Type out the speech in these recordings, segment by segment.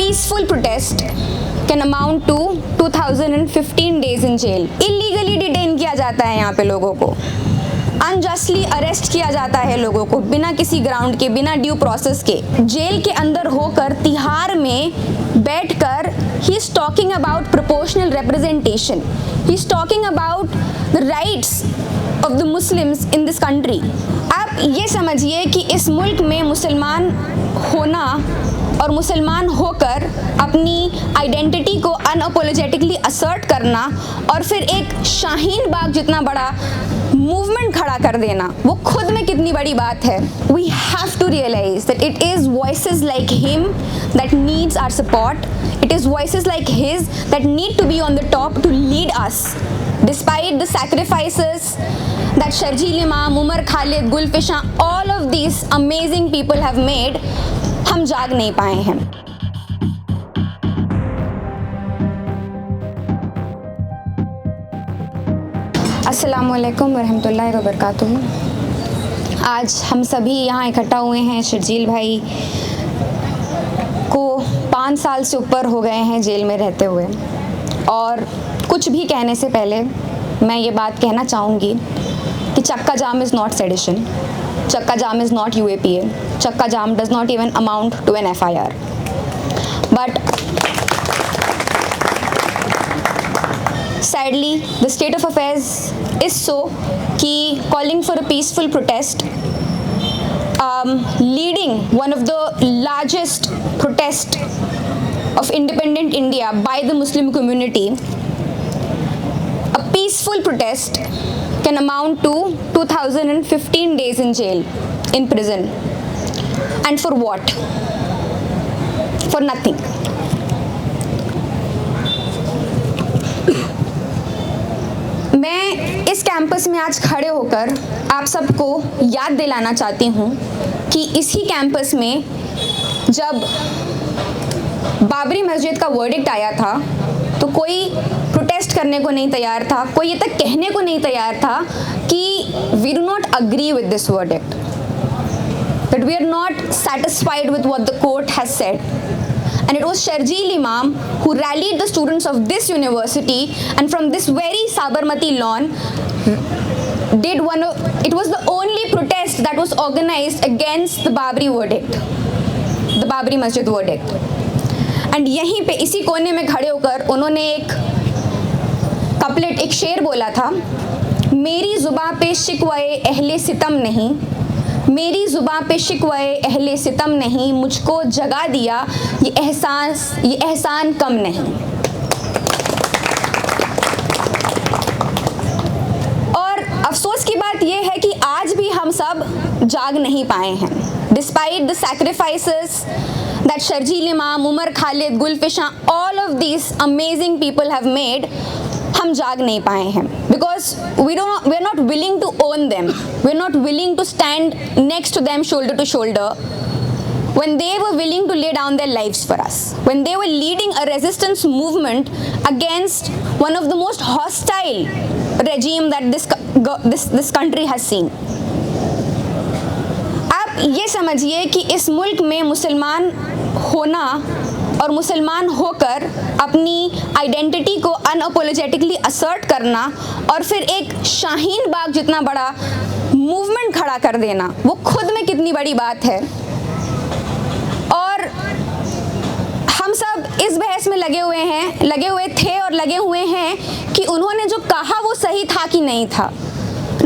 peaceful protest can amount to 2015 days in jail. Illegally detain किया जाता है यहाँ पे लोगों को, अनजस्टली अरेस्ट किया जाता है लोगों को बिना किसी ग्राउंड के, बिना ड्यू प्रोसेस के। जेल के अंदर होकर तिहाड़ में बैठकर he is talking about proportional representation, he is talking about the rights of the Muslims in this country. आप ये समझिए कि इस मुल्क में मुसलमान होना और मुसलमान होकर अपनी आइडेंटिटी को अनअपोलोजेटिकली असर्ट करना और फिर एक शाहीन बाग जितना बड़ा मूवमेंट खड़ा कर देना, वो खुद में कितनी बड़ी बात है। We have to realise that it is voices like him that needs our support, it is voices like his that need to be on the top to lead us despite the sacrifices that Sharjeel Imam, Umar Khalid, Gulfishan, all of these amazing people have made, हम जाग नहीं पाए हैं। अस्सलामु अलैकुम वरहमतुल्लाहि वबरकातुहू। आज हम सभी यहाँ इकट्ठा हुए हैं। शर्जील भाई को 5 साल से ऊपर हो गए हैं जेल में रहते हुए, और कुछ भी कहने से पहले मैं ये बात कहना चाहूँगी कि चक्का जाम इज़ नॉट सेडिशन, चक्का जाम is not UAPA, chakka jam does not even amount to an FIR, but sadly the state of affairs is so कि calling for a peaceful protest, leading one of the largest protest of independent India by the Muslim community, a peaceful protest can amount to 2015 days in jail, in prison, and for what? For nothing. मैं इस campus में आज खड़े होकर आप सबको याद दिलाना चाहती हूँ कि इसी कैंपस में जब बाबरी मस्जिद का वर्डिक्ट आया था तो कोई प्रोटेस्ट करने को नहीं तैयार था, कोई ये तक कहने को नहीं तैयार था कि we do not agree with this verdict, that we are not satisfied with what the court has said. And it was Sharjeel Imam who rallied the students of this university, and from this very Sabarmati lawn it was the only protest that was organized against the Babri verdict, the Babri Masjid verdict. And यहीं पे इसी कोने में खड़े होकर उन्होंने एक couplet, एक शेर बोला था, मेरी जुबां पे शिकवाए अहले सितम नहीं, मेरी जुबां पे शिकवाए अहले सितम नहीं, मुझको जगा दिया ये एहसान कम नहीं। और अफसोस की बात ये है कि आज भी हम सब जाग नहीं पाए हैं। Despite the sacrifices that Sharjeel Imam, Umar Khalid, Gulfishan, all of these amazing people have made, हम जाग नहीं पाए हैं because we are not willing to own them, we are not willing to stand next to them shoulder to shoulder when they were willing to lay down their lives for us, when they were leading a resistance movement against one of the most hostile regime that this country has seen. आप ये समझिए कि इस मुल्क में मुसलमान होना और मुसलमान होकर अपनी आइडेंटिटी को अनअपोलोजेटिकली असर्ट करना और फिर एक शाहीन बाग जितना बड़ा मूवमेंट खड़ा कर देना, वो खुद में कितनी बड़ी बात है। और हम सब इस बहस में लगे हुए थे और लगे हुए हैं कि उन्होंने जो कहा वो सही था कि नहीं था।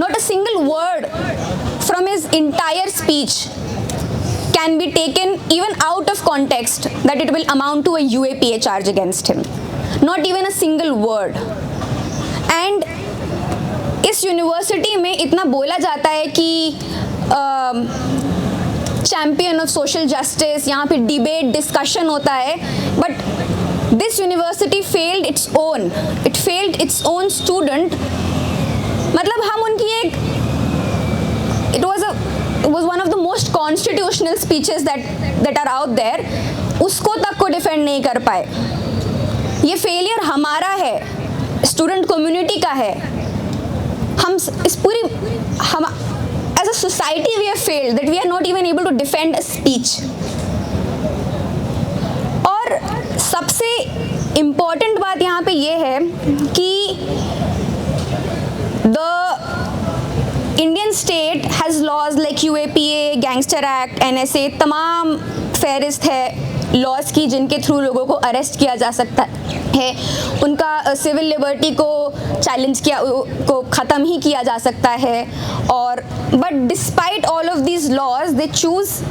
Not a single word from his entire speech can be taken even out of context that it will amount to a UAPA charge against him. Not even a single word. And इस university में इतना बोला जाता है कि champion of social justice, यहाँ पे debate discussion होता है, but this university failed its own student. मतलब हम उनकी एक it was one of the most constitutional speeches that are out there, उसको तक को डिफेंड नहीं कर पाए। ये फेलियर हमारा है, स्टूडेंट कम्युनिटी का है। हम इस पूरी as a society we have failed that we are not even able to defend a speech. और इम्पॉर्टेंट बात यहाँ पे ये है कि the Indian state has laws like UAPA, gangster act, NSA, तमाम फहरिस्त है लॉज की जिनके थ्रू लोगों को अरेस्ट किया जा सकता है, उनका सिविल लिबर्टी को चैलेंज किया को ख़त्म ही किया जा सकता है। और but despite all of these laws they choose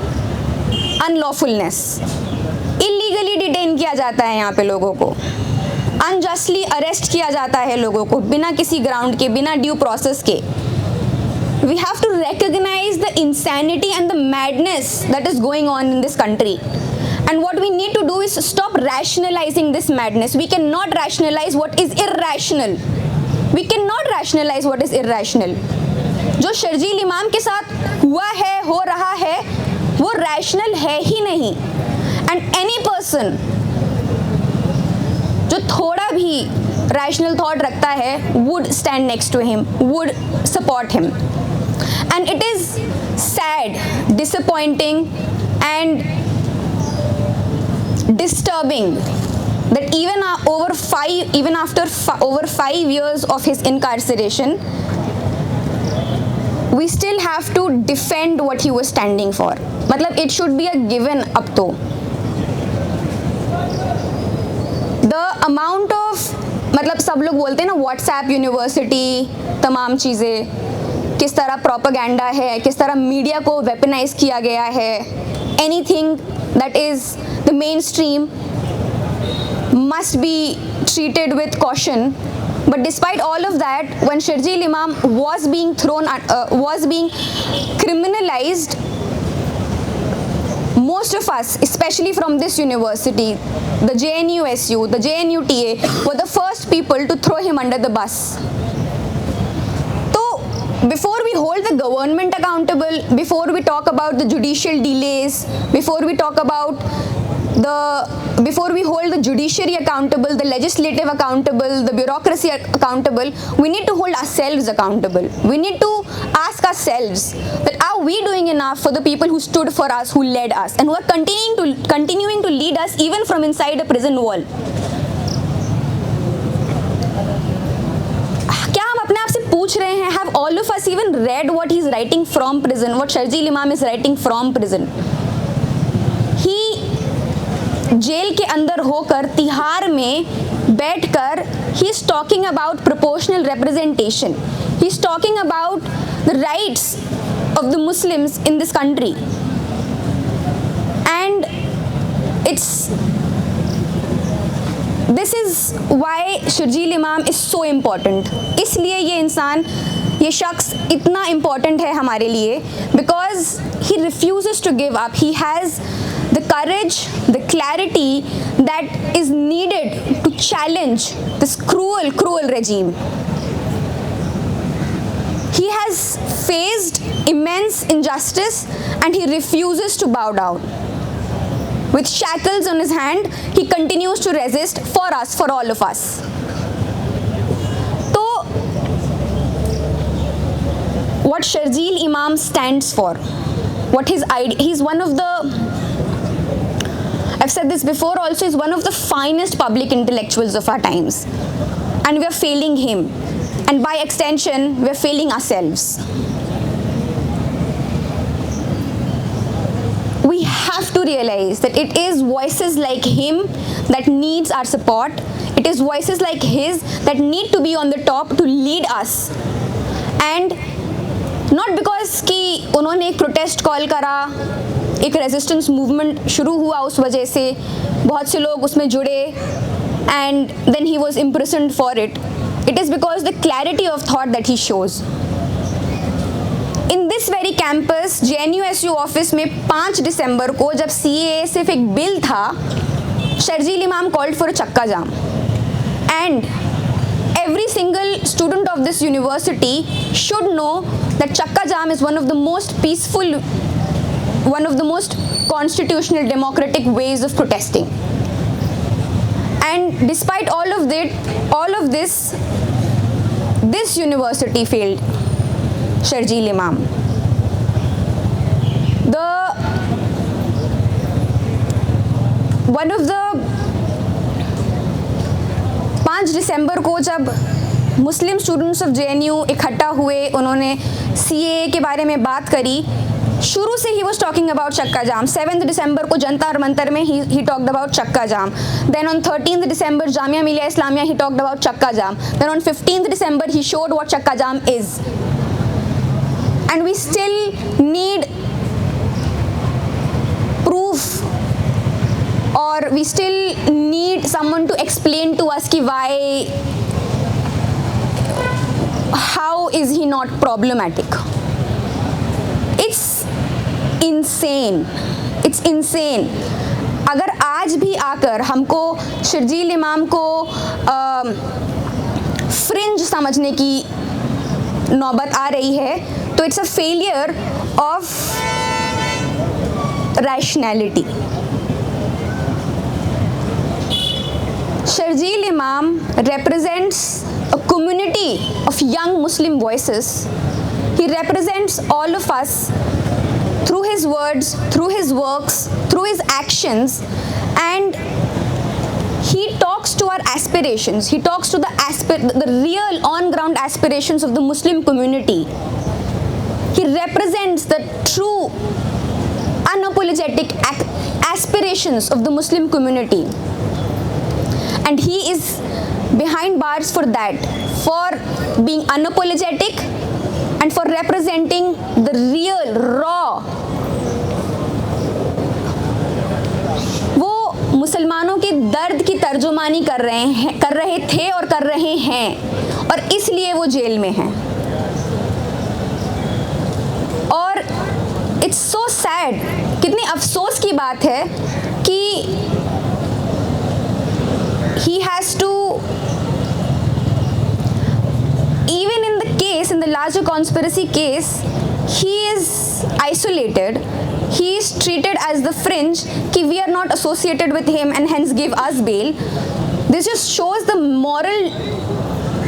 unlawfulness. Illegally detain किया जाता है यहाँ पे लोगों को, अनजस्टली अरेस्ट किया जाता है लोगों को बिना किसी ग्राउंड के, बिना ड्यू प्रोसेस के। We have to recognize the insanity and the madness that is going on in this country. And what we need to do is stop rationalizing this madness. We cannot rationalize what is irrational. We cannot rationalize what is irrational. जो शर्जील इमाम के साथ हुआ है, हो रहा है, वो rational है ही नहीं। And any person जो थोड़ा भी rational thought रखता है would stand next to him, would support him. And it is sad, disappointing and disturbing that even after over 5 years of his incarceration, we still have to defend what he was standing for. मतलब it should be a given अब तो। The amount of मतलब सब लोग बोलते हैं ना WhatsApp university, तमाम चीज़ें किस तरह प्रोपेगेंडा है, किस तरह मीडिया को वेपनाइज किया गया है। Anything that is the main stream must be treated with caution. But despite all of that, when Sharjeel Imam was being criminalized, most of us, especially from this university, the JNUSU, the JNUTA, were the first people to throw him under the bus. Before we hold the government accountable, before we talk about the judicial delays, before we hold the judiciary accountable, the legislative accountable, the bureaucracy accountable, we need to hold ourselves accountable. We need to ask ourselves that are we doing enough for the people who stood for us, who led us, and who are continuing to lead us even from inside a prison wall. पूछ रहे हैं, have all of us even read what he's writing from prison, what Sharjeel Imam is writing from prison? He jail के अंदर होकर तिहाड़ में बैठकर he is talking about proportional representation. He is talking about the rights of the Muslims in this country. And this is why Sharjeel Imam is so important. इसलिए ये इंसान, ये शख्स इतना important है हमारे लिए, because he refuses to give up. He has the courage, the clarity that is needed to challenge this cruel regime. He has faced immense injustice and he refuses to bow down. With shackles on his hand, he continues to resist for us, for all of us. So, what Sharjeel Imam stands for, what his idea, he's one of the, I've said this before also, he's one of the finest public intellectuals of our times. And we are failing him. And by extension, we are failing ourselves. We have to realize that it is voices like him that needs our support. It is voices like his that need to be on the top to lead us. And not because कि उन्होंने एक protest call करा, एक resistance movement शुरू हुआ उस वजह से, बहुत से लोग उसमें जुड़े, and then he was imprisoned for it. It is because the clarity of thought that he shows. In this very campus, JNUSU office में 5 दिसंबर को जब CAA सिर्फ एक बिल था, Sharjeel Imam called for a चक्का जाम. And every single student of this university should know that chakka jam is one of the most peaceful, one of the most constitutional democratic ways of protesting. And despite all of this, this university failed Sharjeel Imam. 5 दिसंबर को जब Muslim students of JNU इकट्ठा हुए, उन्होंने CAA के बारे में बात करी, शुरू से ही was talking about चक्का जाम. 7th दिसंबर को जंतर मंतर में he talked about चक्का जाम. Then on 13th December Jamia Millia Islamia he talked about चक्का जाम. Then on 15th December he showed what चक्का जाम is. And we still need proof, or we still need someone to explain to us ki why, how is he not problematic. It's insane. It's insane. अगर आज भी आकर हमको शर्जील इमाम को fringe समझने की नौबत आ रही है, तो it's a failure of rationality. Sharjeel Imam represents a community of young Muslim voices. He represents all of us through his words, through his works, through his actions, and he talks to our aspirations. He talks to the real on-ground aspirations of the Muslim community. He represents the true, unapologetic aspirations of the Muslim community. And he is behind bars for that, for being unapologetic and for representing the real, raw. वो मुसलमानों के दर्द की तर्जुमानी कर रहे थे और कर रहे हैं, और इसलिए वो जेल में हैं. और इट्स सो सैड, कितनी अफसोस की बात है कि he has to, even in the case, in the larger conspiracy case, he is isolated. He is treated as the fringe, कि we are not associated with him and hence give us bail. This just shows the moral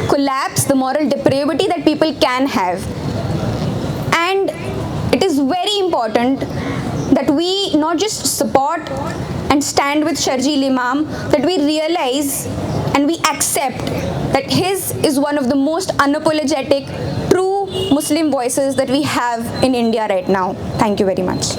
collapse, the moral depravity that people can have. And it is very important that we not just support and stand with Sharjeel Imam, that we realize and we accept that his is one of the most unapologetic, true Muslim voices that we have in India right now. Thank you very much.